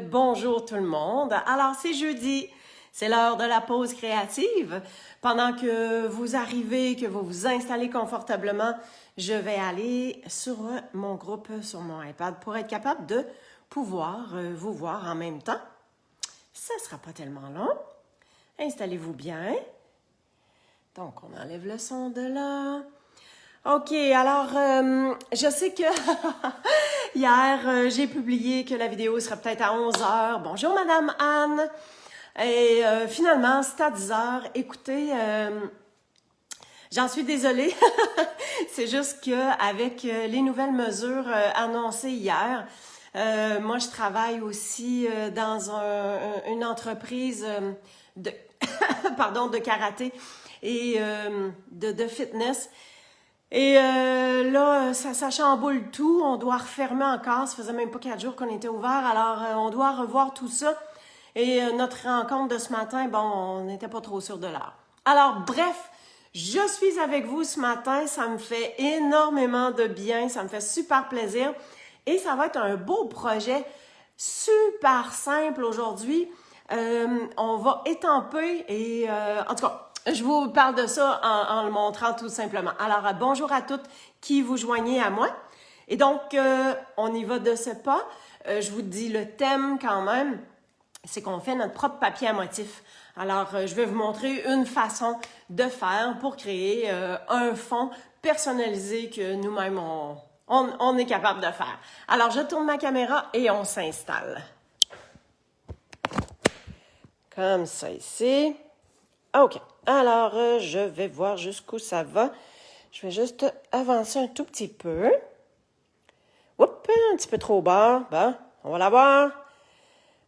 Bonjour tout le monde. Alors, c'est jeudi, c'est l'heure de la pause créative. Pendant que vous arrivez, que vous vous installez confortablement, je vais aller sur mon groupe, sur mon iPad pour être capable de pouvoir vous voir en même temps. Ça ne sera pas tellement long. Installez-vous bien. Donc, on enlève le son de là. OK, alors, je sais que hier, j'ai publié que la vidéo serait peut-être à 11 heures. Bonjour, Madame Anne. Et finalement, c'est à 10 heures. Écoutez, j'en suis désolée. C'est juste qu'avec les nouvelles mesures annoncées hier, moi, je travaille aussi dans une entreprise de, pardon, de karaté et de fitness. Et là, ça chamboule tout. On doit refermer encore. Ça faisait même pas 4 jours qu'on était ouvert. Alors, on doit revoir tout ça. Et notre rencontre de ce matin, bon, on n'était pas trop sûr de l'heure. Alors, bref, je suis avec vous ce matin. Ça me fait énormément de bien. Ça me fait super plaisir. Et ça va être un beau projet super simple aujourd'hui. On va étamper et, en tout cas, je vous parle de ça en le montrant tout simplement. Alors, bonjour à toutes qui vous joignez à moi. Et donc, on y va de ce pas. Je vous dis le thème quand même, c'est qu'on fait notre propre papier à motif. Alors, je vais vous montrer une façon de faire pour créer un fond personnalisé que nous-mêmes, on est capable de faire. Alors, je tourne ma caméra et on s'installe. Comme ça ici. OK. Alors, je vais voir jusqu'où ça va. Je vais juste avancer un tout petit peu. Oups, un petit peu trop bas. Bon, on va la voir.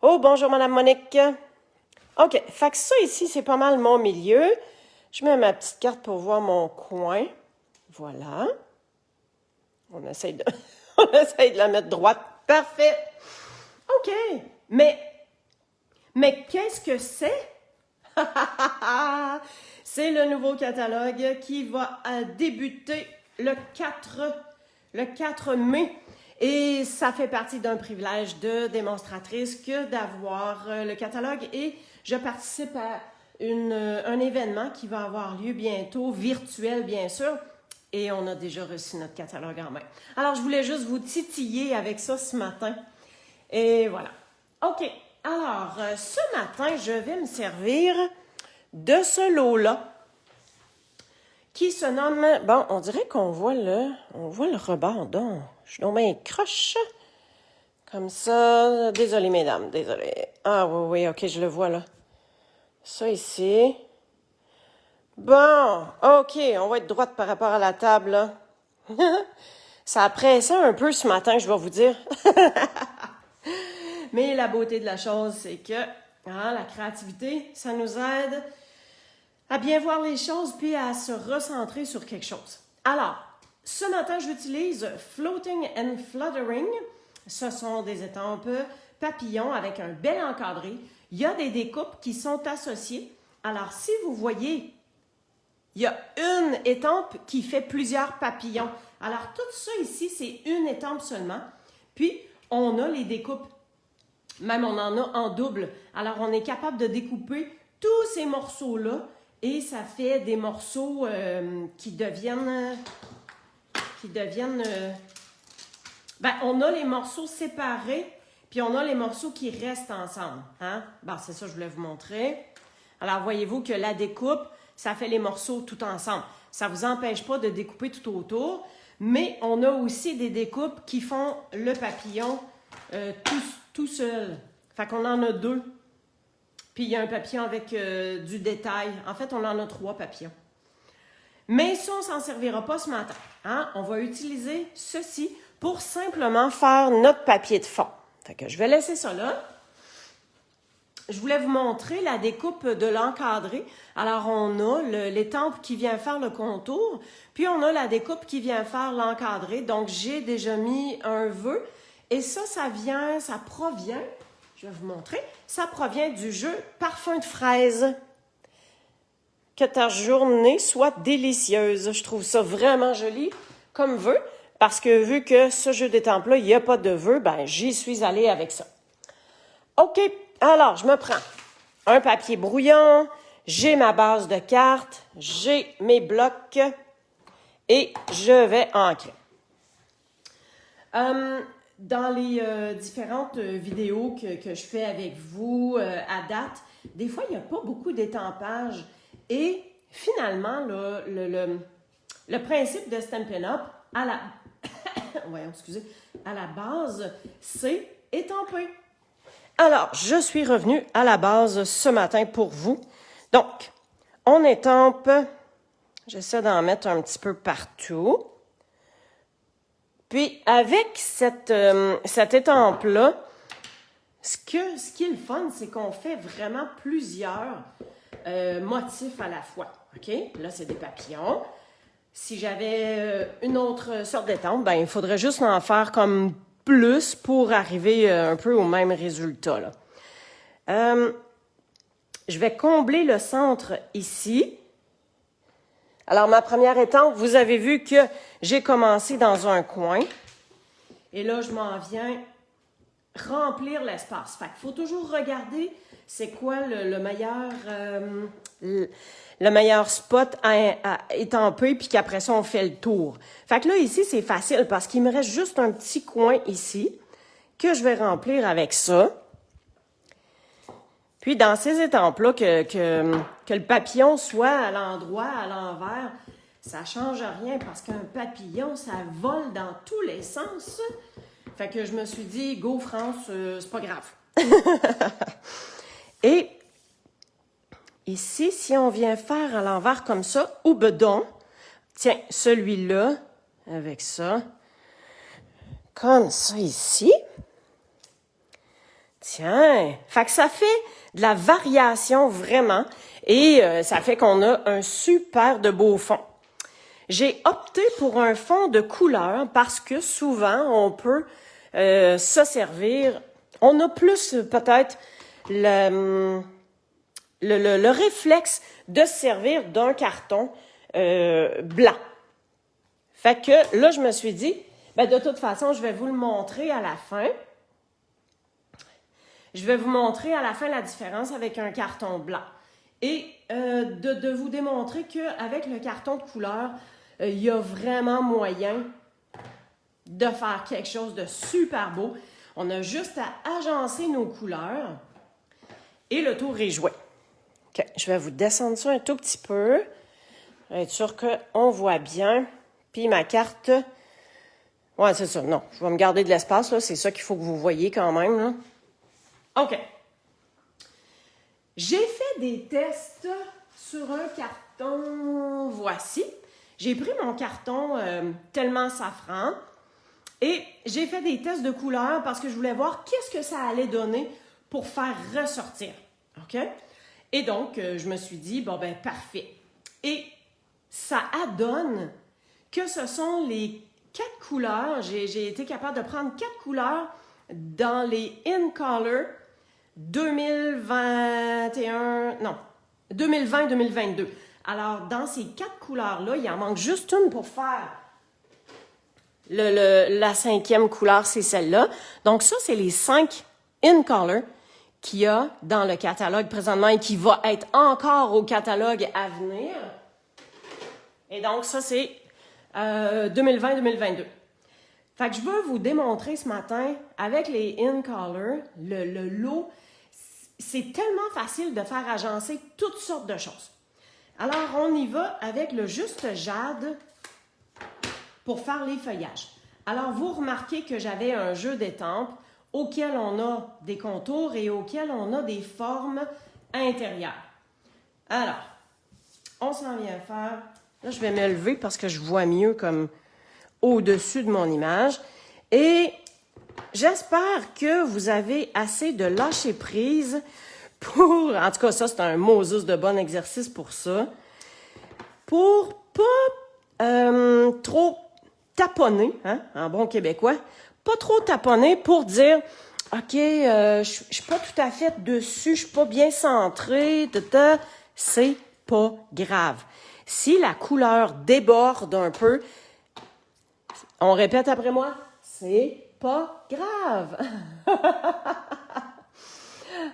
Oh, bonjour, Madame Monique. OK, fait que ça ici, c'est pas mal mon milieu. Je mets ma petite carte pour voir mon coin. Voilà. On essaye de, on essaye de la mettre droite. Parfait. OK. Mais qu'est-ce que c'est? C'est le nouveau catalogue qui va débuter le 4 mai. Et ça fait partie d'un privilège de démonstratrice que d'avoir le catalogue. Et je participe à un événement qui va avoir lieu bientôt, virtuel bien sûr. Et on a déjà reçu notre catalogue en main. Alors, je voulais juste vous titiller avec ça ce matin. Et voilà. OK. Alors, ce matin, je vais me servir de ce lot-là qui se nomme... Bon, on dirait qu'on voit le rebord. Donc, je suis donc bien croche. Comme ça. Désolée, mesdames, désolée. Ah oui, OK, je le vois là. Ça ici. Bon, OK, on va être droite par rapport à la table, là. Ça a pressé un peu ce matin, je vais vous dire. Mais la beauté de la chose, c'est que la créativité, ça nous aide à bien voir les choses puis à se recentrer sur quelque chose. Alors, ce matin, j'utilise Floating and Fluttering. Ce sont des étampes papillons avec un bel encadré. Il y a des découpes qui sont associées. Alors, si vous voyez, il y a une étampe qui fait plusieurs papillons. Alors, tout ça ici, c'est une étampe seulement. Puis, on a les découpes. Même on en a en double. Alors, on est capable de découper tous ces morceaux-là et ça fait des morceaux qui deviennent... on a les morceaux séparés, puis on a les morceaux qui restent ensemble. Hein? Bon, c'est ça que je voulais vous montrer. Alors, voyez-vous que la découpe, ça fait les morceaux tout ensemble. Ça ne vous empêche pas de découper tout autour, mais on a aussi des découpes qui font le papillon tout seul. Fait qu'on en a 2. Puis il y a un papillon avec du détail. En fait, on en a 3 papillons. Mais ça, on ne s'en servira pas ce matin. Hein? On va utiliser ceci pour simplement faire notre papier de fond. Fait que je vais laisser ça là. Je voulais vous montrer la découpe de l'encadré. Alors, on a l'étampe qui vient faire le contour, puis on a la découpe qui vient faire l'encadré. Donc, j'ai déjà mis un vœu. Et ça provient, je vais vous montrer, ça provient du jeu Parfum de fraise. Que ta journée soit délicieuse. Je trouve ça vraiment joli comme vœu, parce que vu que ce jeu d'étampes-là, il n'y a pas de vœu, ben j'y suis allée avec ça. OK, alors je me prends un papier brouillon, j'ai ma base de cartes, j'ai mes blocs et je vais ancrer. Dans les différentes vidéos que je fais avec vous à date, des fois, il n'y a pas beaucoup d'étampage. Et finalement, là, le principe de Stampin' Up, à la, à la base, c'est étamper. Alors, je suis revenue à la base ce matin pour vous. Donc, on étampe, j'essaie d'en mettre un petit peu partout. Puis, avec cette étampe-là, ce qui est le fun, c'est qu'on fait vraiment plusieurs motifs à la fois. OK? Là, c'est des papillons. Si j'avais une autre sorte d'étampe, ben il faudrait juste en faire comme plus pour arriver un peu au même résultat, là. Je vais combler le centre ici. Alors, ma première étampe, vous avez vu que j'ai commencé dans un coin. Et là, je m'en viens remplir l'espace. Fait qu'il faut toujours regarder c'est quoi le meilleur spot à étamper, puis qu'après ça, on fait le tour. Fait que là, ici, c'est facile parce qu'il me reste juste un petit coin ici que je vais remplir avec ça. Puis, dans ces étampes-là, que le papillon soit à l'endroit, à l'envers, ça change rien parce qu'un papillon, ça vole dans tous les sens. Fait que je me suis dit, go France, c'est pas grave. Et ici, si on vient faire à l'envers comme ça, ou bedon, tiens, celui-là, avec ça, comme ça ici. Tiens, fait que ça fait de la variation vraiment et ça fait qu'on a un super de beau fond. J'ai opté pour un fond de couleur parce que souvent on peut se servir, on a plus peut-être le réflexe de se servir d'un carton blanc. Fait que là, je me suis dit, ben de toute façon, je vais vous le montrer à la fin. Je vais vous montrer à la fin la différence avec un carton blanc. Et de vous démontrer qu'avec le carton de couleur, il y a vraiment moyen de faire quelque chose de super beau. On a juste à agencer nos couleurs et le tour est joué. OK, je vais vous descendre ça un tout petit peu pour être sûr qu'on voit bien. Puis ma carte, ouais, c'est ça, non, je vais me garder de l'espace, là, c'est ça qu'il faut que vous voyez quand même, là. OK. J'ai fait des tests sur un carton, voici. J'ai pris mon carton tellement safran et j'ai fait des tests de couleurs parce que je voulais voir qu'est-ce que ça allait donner pour faire ressortir. OK? Et donc, je me suis dit, bon, ben parfait. Et ça adonne que ce sont les 4 couleurs. J'ai été capable de prendre 4 couleurs dans les In Color 2020-2022. Alors, dans ces 4 couleurs-là, il en manque juste une pour faire la 5e couleur, c'est celle-là. Donc, ça, c'est les 5 In Color qu'il y a dans le catalogue présentement et qui va être encore au catalogue à venir. Et donc, ça, c'est 2020-2022. Fait que je veux vous démontrer ce matin, avec les In Color, le lot, c'est tellement facile de faire agencer toutes sortes de choses. Alors, on y va avec le juste jade pour faire les feuillages. Alors, vous remarquez que j'avais un jeu d'étampes auquel on a des contours et auquel on a des formes intérieures. Alors, on s'en vient faire... Là, je vais me lever parce que je vois mieux comme au-dessus de mon image. Et j'espère que vous avez assez de lâcher prise pour... En tout cas, ça, c'est un Moses de bon exercice pour ça. Pour pas trop taponner, hein, en bon québécois, pas trop taponner pour dire, OK, je suis pas tout à fait dessus, je suis pas bien centrée, c'est pas grave. Si la couleur déborde un peu, on répète après moi, c'est pas grave.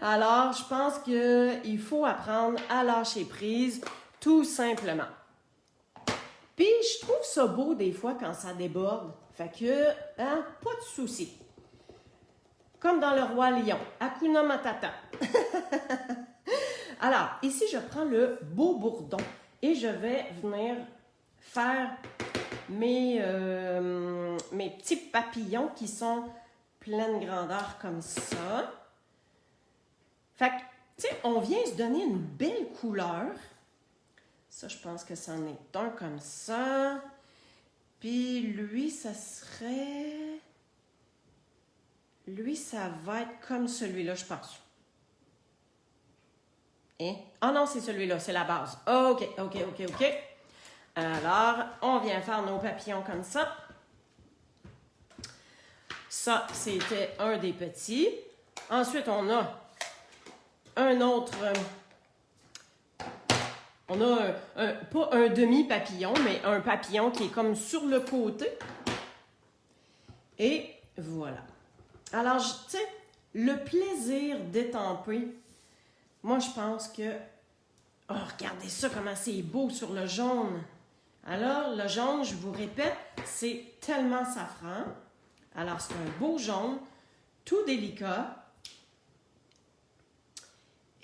Alors, je pense qu'il faut apprendre à lâcher prise, tout simplement. Puis, je trouve ça beau des fois quand ça déborde. Fait que, hein, pas de souci. Comme dans Le Roi Lion. Hakuna Matata. Alors, ici, je prends le beau bourdon et je vais venir faire mes petits papillons qui sont pleine grandeur comme ça. Fait que, tu sais, on vient se donner une belle couleur. Ça, je pense que c'en est un comme ça. Puis lui, ça serait... Lui, ça va être comme celui-là, je pense. Hein? Ah non, c'est celui-là, c'est la base. OK. Alors, on vient faire nos papillons comme ça. Ça, c'était un des petits. Ensuite, on a un autre... on a pas un demi-papillon, mais un papillon qui est comme sur le côté. Et voilà. Alors, tu sais, le plaisir d'étamper, moi, je pense que... Oh, regardez ça, comment c'est beau sur le jaune. Alors, le jaune, je vous répète, c'est tellement safran. Alors, c'est un beau jaune, tout délicat.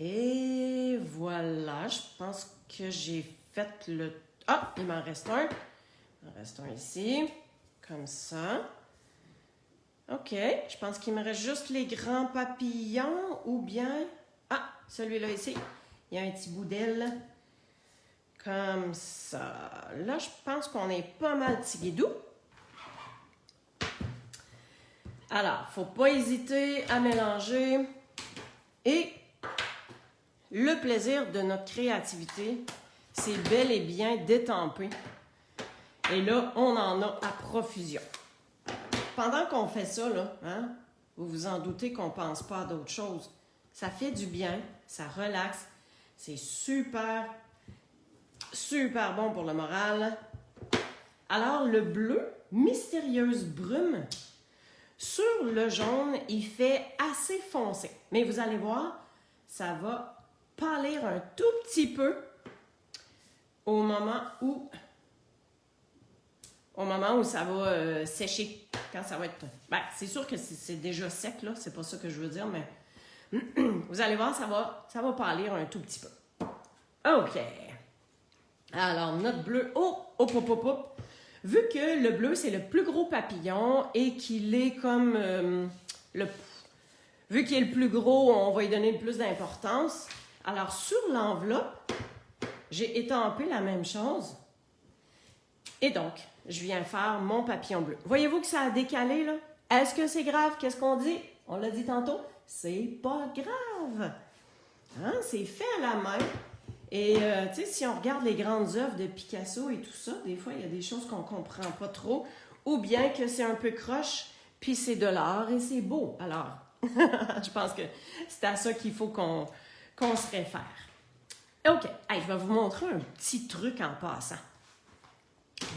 Et voilà, je pense que j'ai fait le... Ah, il m'en reste un. Il m'en reste un ici, comme ça. OK, je pense qu'il me reste juste les grands papillons ou bien... Ah, celui-là ici, il y a un petit bout d'aile. Comme ça. Là, je pense qu'on est pas mal tiguidou. Alors, faut pas hésiter à mélanger. Et le plaisir de notre créativité, c'est bel et bien d'étamper. Et là, on en a à profusion. Pendant qu'on fait ça, là, hein, vous vous en doutez qu'on ne pense pas à d'autres choses. Ça fait du bien, ça relaxe, c'est super bon pour le moral. Alors, le bleu, mystérieuse brume, sur le jaune, il fait assez foncé. Mais vous allez voir, ça va pâlir un tout petit peu au moment où ça va sécher. Quand ça va être... Ben, c'est sûr que c'est déjà sec, là. C'est pas ça que je veux dire, mais... vous allez voir, ça va pâlir un tout petit peu. OK. Alors, notre bleu... Oh! Hop. Vu que le bleu, c'est le plus gros papillon et qu'il est comme... Vu qu'il est le plus gros, on va lui donner le plus d'importance. Alors, sur l'enveloppe, j'ai étampé la même chose. Et donc, je viens faire mon papillon bleu. Voyez-vous que ça a décalé, là? Est-ce que c'est grave? Qu'est-ce qu'on dit? On l'a dit tantôt. C'est pas grave. Hein? C'est fait à la main. Et, tu sais, si on regarde les grandes œuvres de Picasso et tout ça, des fois, il y a des choses qu'on comprend pas trop. Ou bien que c'est un peu croche, puis c'est de l'art et c'est beau. Alors, je pense que c'est à ça qu'il faut qu'on se réfère. OK. Hey, je vais vous montrer un petit truc en passant.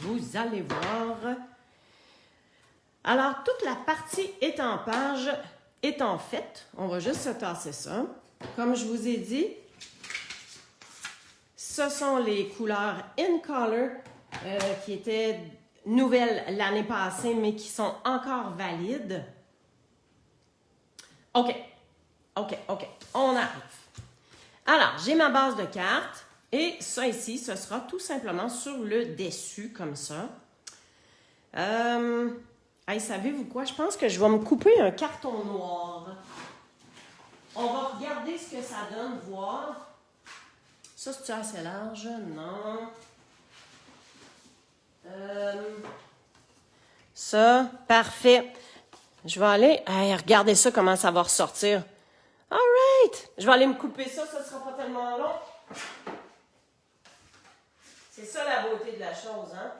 Vous allez voir. Alors, toute la partie étampage étant faite, on va juste se tasser ça. Comme je vous ai dit, ce sont les couleurs In Color qui étaient nouvelles l'année passée, mais qui sont encore valides. OK. On arrive. Alors, j'ai ma base de cartes. Et ça ici, ce sera tout simplement sur le dessus, comme ça. Hey, savez-vous quoi? Je pense que je vais me couper un carton noir. On va regarder ce que ça donne, voir. Ça, c'est-tu assez large? Non. Ça, parfait. Je vais aller... Hey, regardez ça, comment ça va ressortir. All right! Je vais aller me couper ça, ça ne sera pas tellement long. C'est ça la beauté de la chose, hein?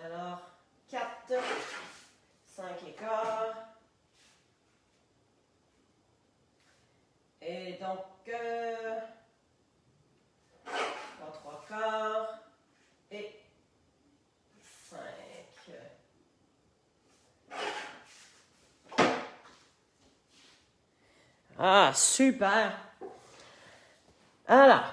Alors, 4, 5 écarts. Et donc, 3 quarts. Et 5. Ah, super! Alors,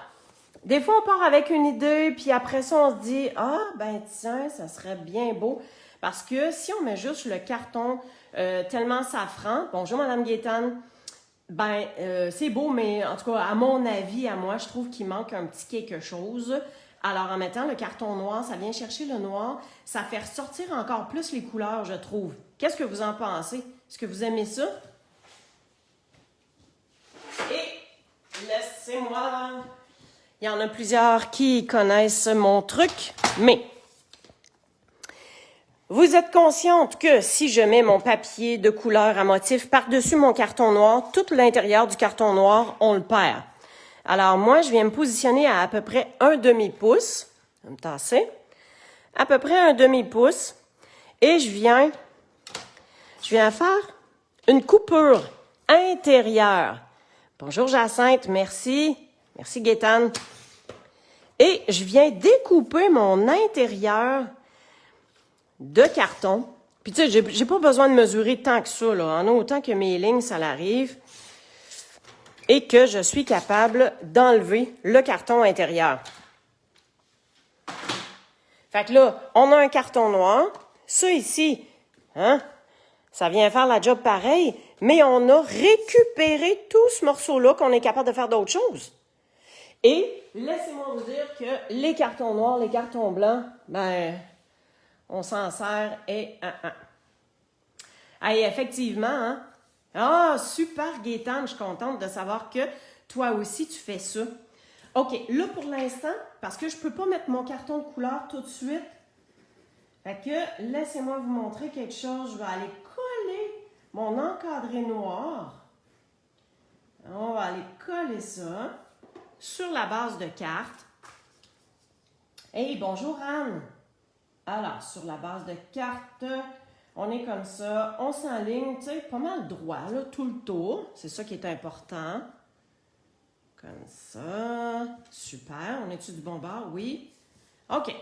des fois, on part avec une idée, puis après ça, on se dit, ah, ben tiens, ça serait bien beau. Parce que si on met juste le carton tellement safran, bonjour Madame Gaétane, ben, c'est beau, mais en tout cas, à mon avis, à moi, je trouve qu'il manque un petit quelque chose. Alors, en mettant le carton noir, ça vient chercher le noir, ça fait ressortir encore plus les couleurs, je trouve. Qu'est-ce que vous en pensez? Est-ce que vous aimez ça? Et laissez-moi... Il y en a plusieurs qui connaissent mon truc, mais vous êtes consciente que si je mets mon papier de couleur à motif par-dessus mon carton noir, tout l'intérieur du carton noir, on le perd. Alors moi, je viens me positionner à peu près un demi-pouce, je vais me tasser, à peu près un demi-pouce, et je viens faire une coupure intérieure. Bonjour Jacinthe, merci. Merci Gaétane. Et je viens découper mon intérieur de carton. Puis tu sais, j'ai pas besoin de mesurer tant que ça, là. En autant que mes lignes, ça l'arrive. Et que je suis capable d'enlever le carton intérieur. Fait que là, on a un carton noir. Ça ici, hein, ça vient faire la job pareil, mais on a récupéré tout ce morceau-là qu'on est capable de faire d'autres choses. Et laissez-moi vous dire que les cartons noirs, les cartons blancs, ben, on s'en sert et... Hey, effectivement, hein? Ah, super Gaétane, je suis contente de savoir que toi aussi tu fais ça. OK, là pour l'instant, parce que je ne peux pas mettre mon carton de couleur tout de suite, fait que laissez-moi vous montrer quelque chose. Je vais aller coller mon encadré noir. On va aller coller ça sur la base de carte. Hey, bonjour Anne! Alors, sur la base de carte, on est comme ça, on s'enligne, tu sais, pas mal droit, là, tout le tour. C'est ça qui est important. Comme ça. Super. On est-tu du bon bord? Oui. OK.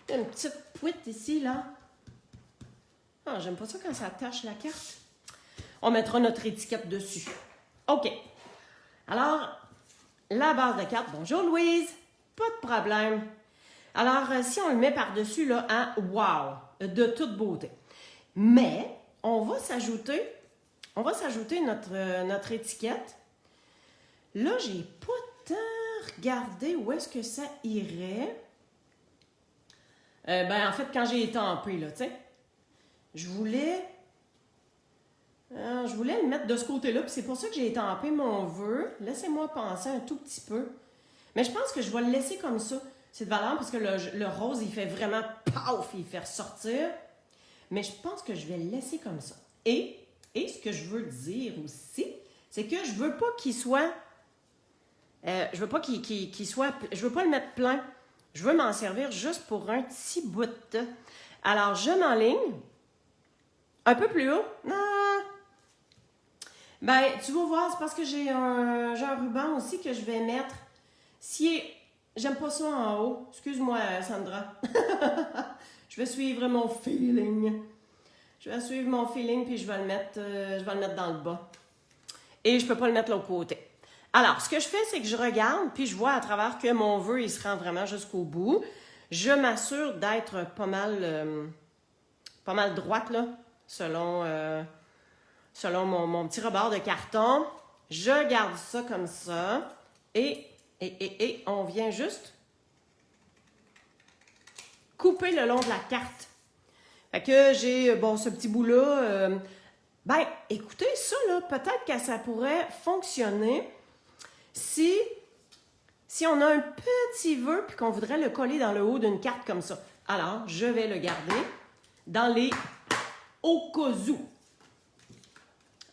Il y a une petite pouite ici, là. Ah, j'aime pas ça quand ça tache la carte. On mettra notre étiquette dessus. OK. Alors, la base de carte. Bonjour Louise. Pas de problème. Alors, si on le met par-dessus, là, hein, wow, de toute beauté. Mais, on va s'ajouter notre étiquette. Là, j'ai pas tant regardé où est-ce que ça irait. Ben, en fait, quand j'ai étampé, là, tu sais, je voulais le mettre de ce côté-là, puis c'est pour ça que j'ai étampé mon vœu. Laissez-moi penser un tout petit peu. Mais je pense que je vais le laisser comme ça. C'est de valeur parce que le rose, il fait vraiment paf, il fait ressortir. Mais je pense que je vais le laisser comme ça. Et ce que je veux dire aussi, c'est que je veux pas qu'il soit... je veux pas qu'il soit... Je veux pas le mettre plein. Je veux m'en servir juste pour un petit bout. Alors, je m'enligne. Un peu plus haut. Non. Ben, tu vas voir, c'est parce que j'ai un ruban aussi que je vais mettre. J'aime pas ça en haut. Excuse-moi, Sandra. Je vais suivre mon feeling. Je vais suivre mon feeling, puis je vais le mettre dans le bas. Et je peux pas le mettre de l'autre côté. Alors, ce que je fais, c'est que je regarde, puis je vois à travers que mon vœu, il se rend vraiment jusqu'au bout. Je m'assure d'être pas mal droite, là, selon mon petit rebord de carton. Je garde ça comme ça. Et on vient juste couper le long de la carte. Fait que j'ai, ce petit bout-là. Ben, écoutez, ça, là, peut-être que ça pourrait fonctionner si on a un petit vœu puis qu'on voudrait le coller dans le haut d'une carte comme ça. Alors, je vais le garder dans les au cas où.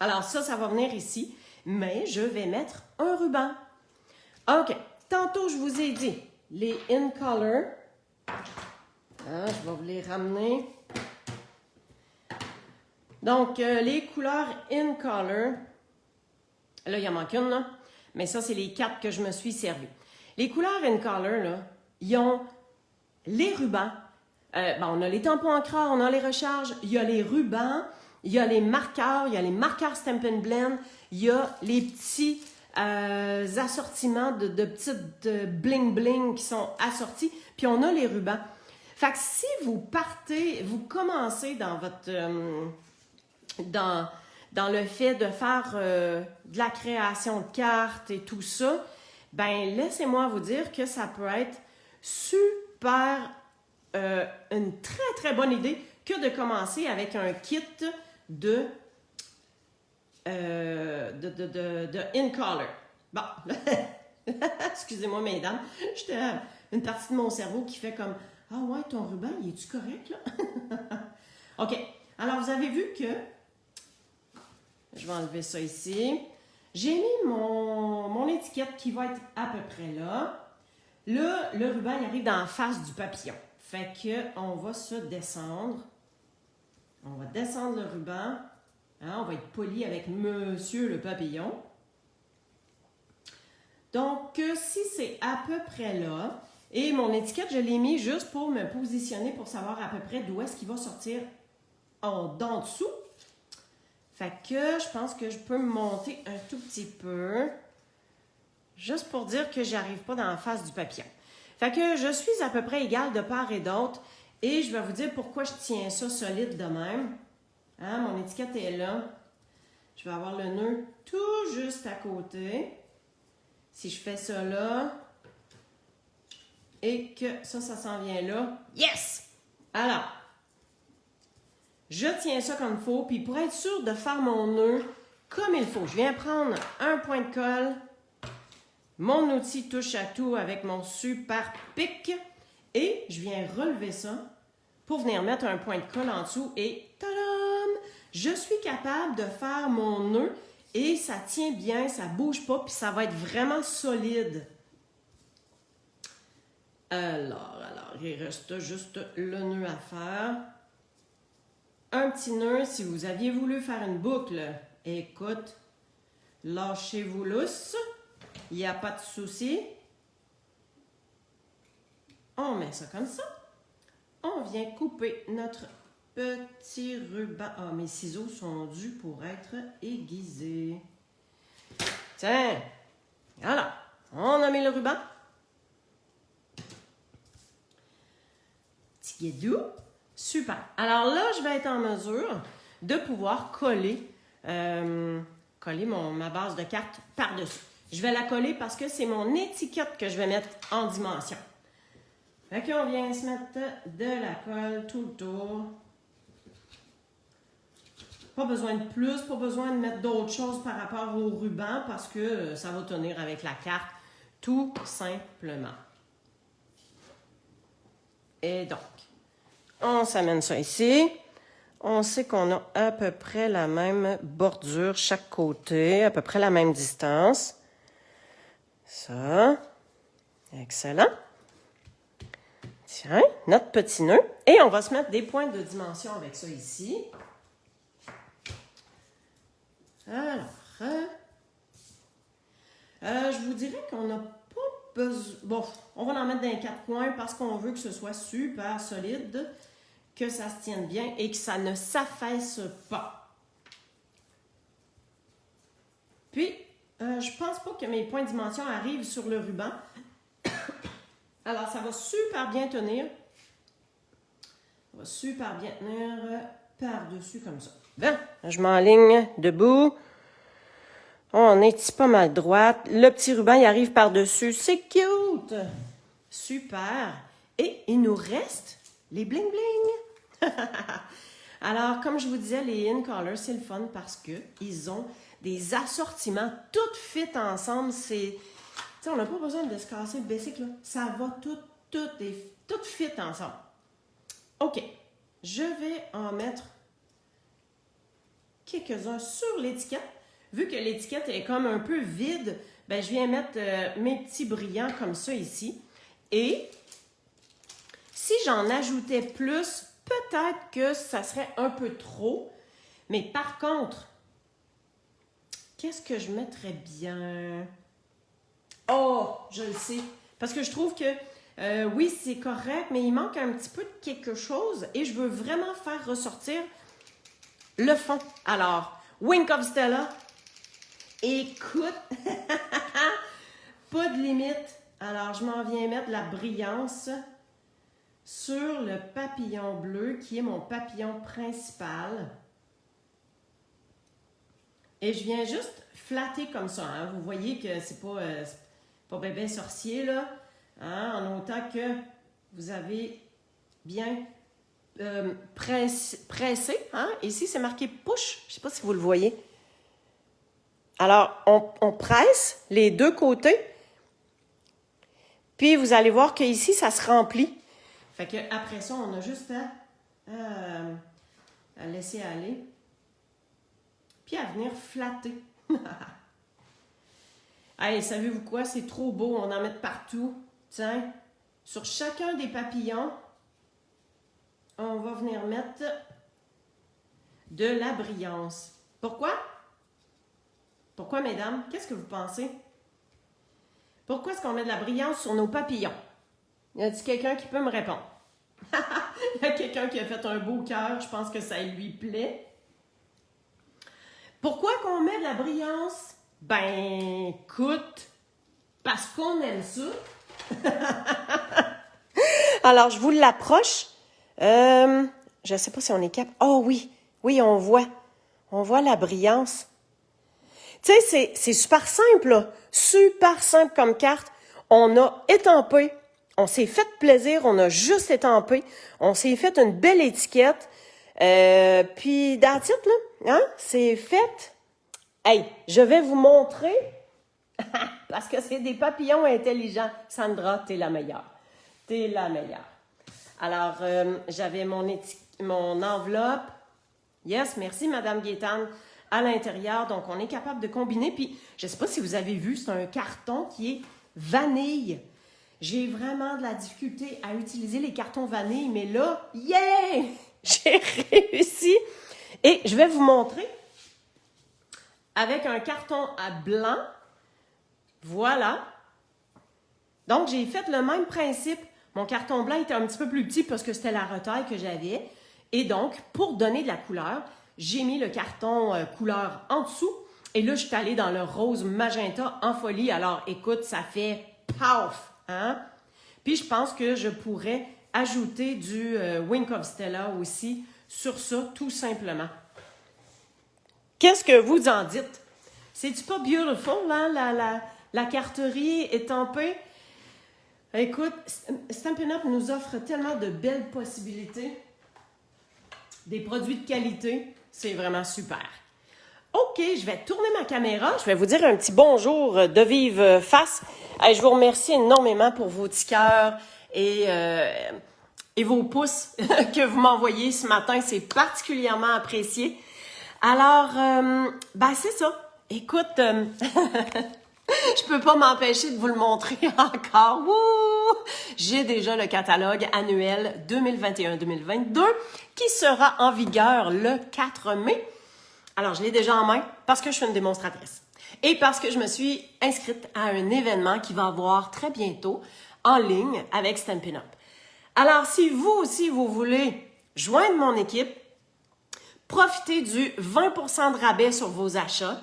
Alors, ça va venir ici. Mais je vais mettre un ruban. OK. Tantôt, je vous ai dit, les In Color. Ah, je vais vous les ramener. Donc, les couleurs In Color. Là, il en manque une, là. Mais ça, c'est les 4 que je me suis servi. Les couleurs In Color, là, ils ont les rubans. On a les tampons encreurs, on a les recharges. Il y a les rubans. il y a les marqueurs Stampin' Blend, il y a les petits assortiments de petites bling-bling qui sont assortis, puis on a les rubans. Fait que si vous commencez dans votre... dans le fait de faire de la création de cartes et tout ça, ben laissez-moi vous dire que ça peut être super, une très très bonne idée que de commencer avec un kit de in color. Bon, excusez-moi mesdames, j'étais une partie de mon cerveau qui fait comme ah ouais, ton ruban, il est-tu correct là? OK, alors vous avez vu que je vais enlever ça ici. J'ai mis mon étiquette qui va être à peu près là. Là, le ruban il arrive dans la face du papillon. Fait que on va se descendre. On va descendre le ruban. Hein, on va être poli avec Monsieur le papillon. Donc, si c'est à peu près là, et mon étiquette, je l'ai mis juste pour me positionner pour savoir à peu près d'où est-ce qu'il va sortir d'en dessous. Fait que je pense que je peux me monter un tout petit peu, juste pour dire que j'arrive pas dans la face du papillon. Fait que je suis à peu près égale de part et d'autre, et je vais vous dire pourquoi je tiens ça solide de même. Hein, mon étiquette est là. Je vais avoir le nœud tout juste à côté. Si je fais ça là, et que ça s'en vient là, yes! Alors, je tiens ça comme il faut, puis pour être sûr de faire mon nœud comme il faut, je viens prendre un point de colle, mon outil touche à tout avec mon super pic, et je viens relever ça pour venir mettre un point de colle en dessous, et tadam! Je suis capable de faire mon nœud, et ça tient bien, ça bouge pas, puis ça va être vraiment solide. Alors, il reste juste le nœud à faire. Un petit nœud, si vous aviez voulu faire une boucle, écoute, lâchez-vous lousse, il n'y a pas de souci. On met ça comme ça. On vient couper notre petit ruban. Ah, mes ciseaux sont dus pour être aiguisés. Tiens, voilà, on a mis le ruban. Petit guédou. Super. Alors là, je vais être en mesure de pouvoir coller, ma base de cartes par-dessus. Je vais la coller parce que c'est mon étiquette que je vais mettre en dimension. Fait qu'on vient se mettre de la colle tout le tour. Pas besoin de plus, pas besoin de mettre d'autres choses par rapport au ruban parce que ça va tenir avec la carte, tout simplement. Et donc, on s'amène ça ici. On sait qu'on a à peu près la même bordure chaque côté, à peu près la même distance. Ça. Excellent. Tiens, notre petit nœud. Et on va se mettre des points de dimension avec ça ici. Alors, je vous dirais qu'on n'a pas besoin... Bon, on va en mettre dans les quatre coins parce qu'on veut que ce soit super solide, que ça se tienne bien et que ça ne s'affaisse pas. Puis, je pense pas que mes points de dimension arrivent sur le ruban. Alors, ça va super bien tenir. Ça va super bien tenir par-dessus comme ça. Bien, je m'enligne debout. On est pas mal droite. Le petit ruban, il arrive par-dessus. C'est cute! Super! Et il nous reste les bling-bling. Alors, comme je vous disais, les In Color, c'est le fun parce qu'ils ont des assortiments tout fit ensemble. C'est... Tu sais, on n'a pas besoin de se casser le basic, là. Ça va tout fit ensemble. OK. Je vais en mettre quelques-uns sur l'étiquette. Vu que l'étiquette est comme un peu vide, ben, je viens mettre mes petits brillants comme ça ici. Et si j'en ajoutais plus, peut-être que ça serait un peu trop. Mais par contre, qu'est-ce que je mettrais bien? Oh, je le sais. Parce que je trouve que, oui, c'est correct, mais il manque un petit peu de quelque chose. Et je veux vraiment faire ressortir le fond. Alors, Wink of Stella, écoute, pas de limite. Alors, je m'en viens mettre la brillance sur le papillon bleu, qui est mon papillon principal. Et je viens juste flatter comme ça. Hein. Vous voyez que c'est pas bébé sorcier, là. Hein, en autant que vous avez bien pressé. Hein? Ici, c'est marqué push. Je ne sais pas si vous le voyez. Alors, on presse les deux côtés. Puis, vous allez voir qu'ici, ça se remplit. Fait que après ça, on a juste à laisser aller. Puis, à venir flatter. Hey, savez-vous quoi? C'est trop beau. On en met partout. Tiens, sur chacun des papillons, on va venir mettre de la brillance. Pourquoi? Pourquoi, mesdames? Qu'est-ce que vous pensez? Pourquoi est-ce qu'on met de la brillance sur nos papillons? Y a-t-il quelqu'un qui peut me répondre? Il y a quelqu'un qui a fait un beau cœur. Je pense que ça lui plaît. Pourquoi qu'on met de la brillance? Ben, écoute, parce qu'on aime ça. Alors, je vous l'approche. Je ne sais pas si on est capable. Oh oui, oui, on voit. On voit la brillance. Tu sais, c'est super simple, là. Super simple comme carte. On a étampé. On s'est fait plaisir. On a juste étampé. On s'est fait une belle étiquette. Puis, that's it, là. Hein? C'est fait. Hey, je vais vous montrer. Parce que c'est des papillons intelligents. Sandra, t'es la meilleure. T'es la meilleure. Alors, j'avais mon enveloppe. Yes, merci, Madame Gaétane. À l'intérieur, donc on est capable de combiner. Puis, je ne sais pas si vous avez vu, c'est un carton qui est vanille. J'ai vraiment de la difficulté à utiliser les cartons vanille, mais là, yeah! J'ai réussi. Et je vais vous montrer avec un carton à blanc. Voilà. Donc, j'ai fait le même principe. Mon carton blanc était un petit peu plus petit parce que c'était la retaille que j'avais. Et donc, pour donner de la couleur, j'ai mis le carton couleur en dessous. Et là, je suis allée dans le rose magenta en folie. Alors, écoute, ça fait paf! Hein? Puis, je pense que je pourrais ajouter du Wink of Stella aussi sur ça, tout simplement. Qu'est-ce que vous en dites? C'est-tu pas beautiful, hein, la carterie étampée? Écoute, Stampin' Up! Nous offre tellement de belles possibilités. Des produits de qualité, c'est vraiment super. OK, je vais tourner ma caméra. Je vais vous dire un petit bonjour de vive face. Je vous remercie énormément pour vos petits cœurs et vos pouces que vous m'envoyez ce matin. C'est particulièrement apprécié. Alors, ben c'est ça. Écoute, je peux pas m'empêcher de vous le montrer encore. Wouh! J'ai déjà le catalogue annuel 2021-2022 qui sera en vigueur le 4 mai. Alors, je l'ai déjà en main parce que je suis une démonstratrice et parce que je me suis inscrite à un événement qui va avoir très bientôt en ligne avec Stampin' Up! Alors, si vous aussi, vous voulez joindre mon équipe, profitez du 20% de rabais sur vos achats,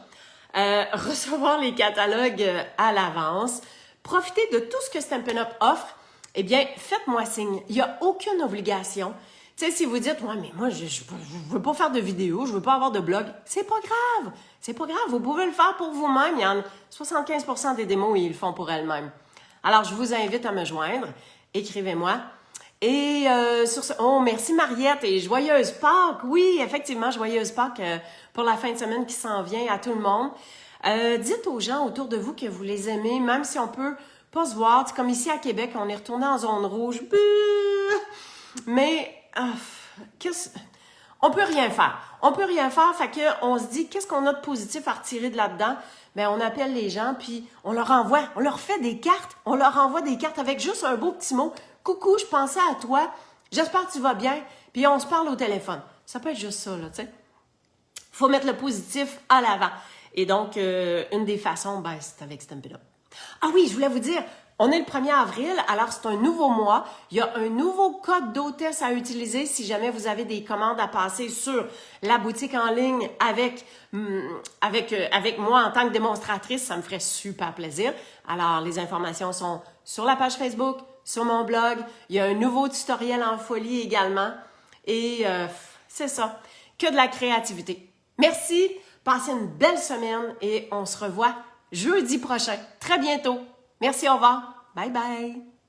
recevoir les catalogues à l'avance, profitez de tout ce que Stampin' Up! Offre, eh bien, faites-moi signe. Il n'y a aucune obligation. Tu sais, si vous dites, ouais, mais moi, je veux pas faire de vidéo, je veux pas avoir de blog, c'est pas grave. C'est pas grave. Vous pouvez le faire pour vous-même. Il y en a 75% des démos, ils le font pour elles-mêmes. Alors, je vous invite à me joindre. Écrivez-moi. Et sur ce, oh, merci Mariette et joyeuse Pâques. Oui, effectivement, joyeuse Pâques pour la fin de semaine qui s'en vient à tout le monde. Dites aux gens autour de vous que vous les aimez, même si on peut pas se voir. C'est comme ici à Québec, on est retourné en zone rouge. Mais on peut rien faire. On peut rien faire, fait que on se dit qu'est-ce qu'on a de positif à retirer de là-dedans? Ben on appelle les gens puis on leur envoie, on leur fait des cartes, on leur envoie des cartes avec juste un beau petit mot. Coucou, je pensais à toi. J'espère que tu vas bien. Puis on se parle au téléphone. Ça peut être juste ça là, tu sais. Faut mettre le positif à l'avant. Et donc une des façons, ben c'est avec Stampin' Up! Ah oui, je voulais vous dire, On est le 1er avril, alors c'est un nouveau mois. Il y a un nouveau code d'hôtesse à utiliser si jamais vous avez des commandes à passer sur la boutique en ligne avec moi en tant que démonstratrice. Ça me ferait super plaisir. Alors, les informations sont sur la page Facebook, sur mon blog. Il y a un nouveau tutoriel en folie également. Et c'est ça, que de la créativité. Merci, passez une belle semaine et on se revoit jeudi prochain, très bientôt. Merci, au revoir. Bye bye.